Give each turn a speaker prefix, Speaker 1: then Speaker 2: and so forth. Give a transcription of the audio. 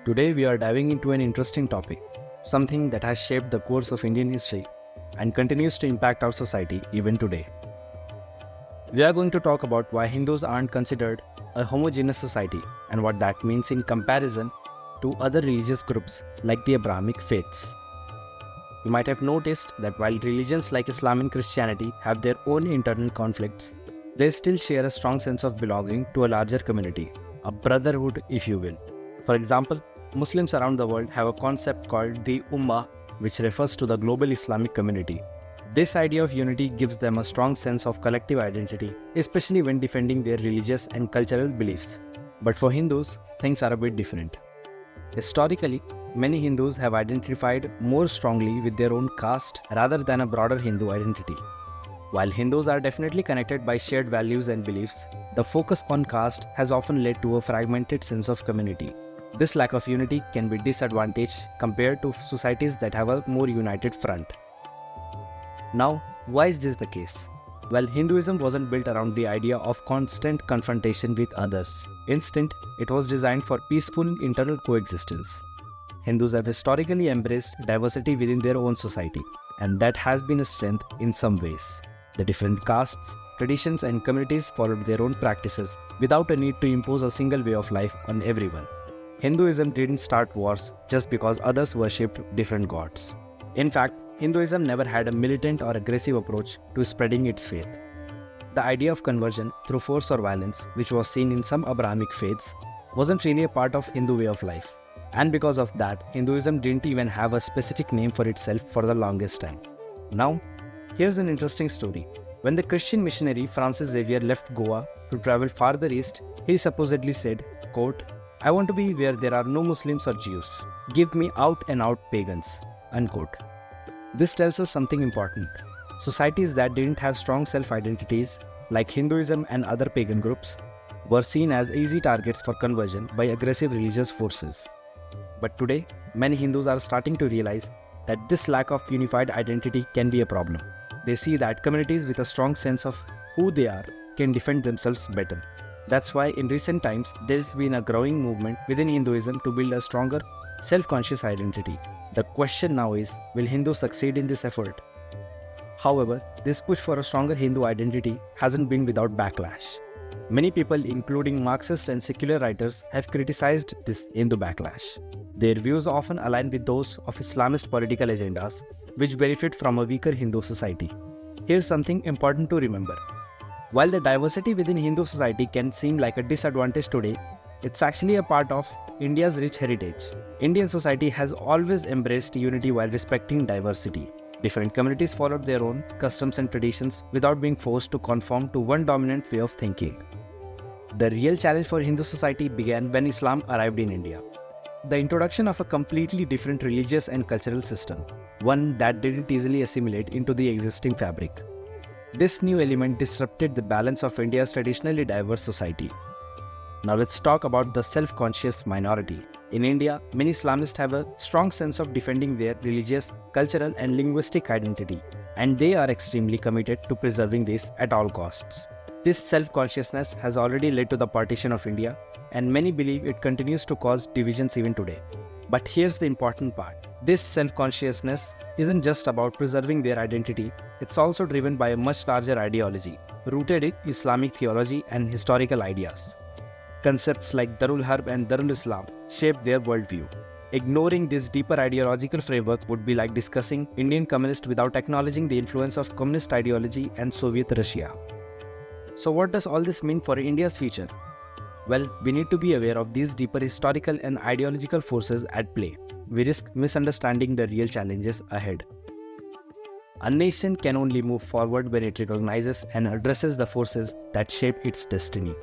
Speaker 1: Today we are diving into an interesting topic, something that has shaped the course of Indian history and continues to impact our society even today. We are going to talk about why Hindus aren't considered a homogeneous society and what that means in comparison to other religious groups like the Abrahamic faiths. You might have noticed that while religions like Islam and Christianity have their own internal conflicts, they still share a strong sense of belonging to a larger community, a brotherhood if you will. For example, Muslims around the world have a concept called the Ummah, which refers to the global Islamic community. This idea of unity gives them a strong sense of collective identity, especially when defending their religious and cultural beliefs. But for Hindus, things are a bit different. Historically, many Hindus have identified more strongly with their own caste rather than a broader Hindu identity. While Hindus are definitely connected by shared values and beliefs, the focus on caste has often led to a fragmented sense of community. This lack of unity can be a disadvantage compared to societies that have a more united front. Now, why is this the case? Well, Hinduism wasn't built around the idea of constant confrontation with others. Instead, it was designed for peaceful internal coexistence. Hindus have historically embraced diversity within their own society, and that has been a strength in some ways. The different castes, traditions, and communities followed their own practices without a need to impose a single way of life on everyone. Hinduism didn't start wars just because others worshipped different gods. In fact, Hinduism never had a militant or aggressive approach to spreading its faith. The idea of conversion through force or violence, which was seen in some Abrahamic faiths, wasn't really a part of Hindu way of life. And because of that, Hinduism didn't even have a specific name for itself for the longest time. Now, here's an interesting story. When the Christian missionary Francis Xavier left Goa to travel farther east, he supposedly said, quote, "I want to be where there are no Muslims or Jews. Give me out and out pagans," unquote. This tells us something important. Societies that didn't have strong self-identities, like Hinduism and other pagan groups, were seen as easy targets for conversion by aggressive religious forces. But today, many Hindus are starting to realize that this lack of unified identity can be a problem. They see that communities with a strong sense of who they are can defend themselves better. That's why in recent times, there's been a growing movement within Hinduism to build a stronger, self-conscious identity. The question now is, will Hindus succeed in this effort? However, this push for a stronger Hindu identity hasn't been without backlash. Many people, including Marxist and secular writers, have criticized this Hindu backlash. Their views often align with those of Islamist political agendas, which benefit from a weaker Hindu society. Here's something important to remember. While the diversity within Hindu society can seem like a disadvantage today, it's actually a part of India's rich heritage. Indian society has always embraced unity while respecting diversity. Different communities followed their own customs and traditions without being forced to conform to one dominant way of thinking. The real challenge for Hindu society began when Islam arrived in India. The introduction of a completely different religious and cultural system, one that didn't easily assimilate into the existing fabric. This new element disrupted the balance of India's traditionally diverse society. Now let's talk about the self-conscious minority. In India, many Islamists have a strong sense of defending their religious, cultural, and linguistic identity, and they are extremely committed to preserving this at all costs. This self-consciousness has already led to the partition of India, and many believe it continues to cause divisions even today. But here's the important part. This self-consciousness isn't just about preserving their identity, it's also driven by a much larger ideology, rooted in Islamic theology and historical ideas. Concepts like al-Harb and Islam shape their worldview. Ignoring this deeper ideological framework would be like discussing Indian communist without acknowledging the influence of communist ideology and Soviet Russia. So what does all this mean for India's future? Well, we need to be aware of these deeper historical and ideological forces at play. We risk misunderstanding the real challenges ahead. A nation can only move forward when it recognizes and addresses the forces that shape its destiny.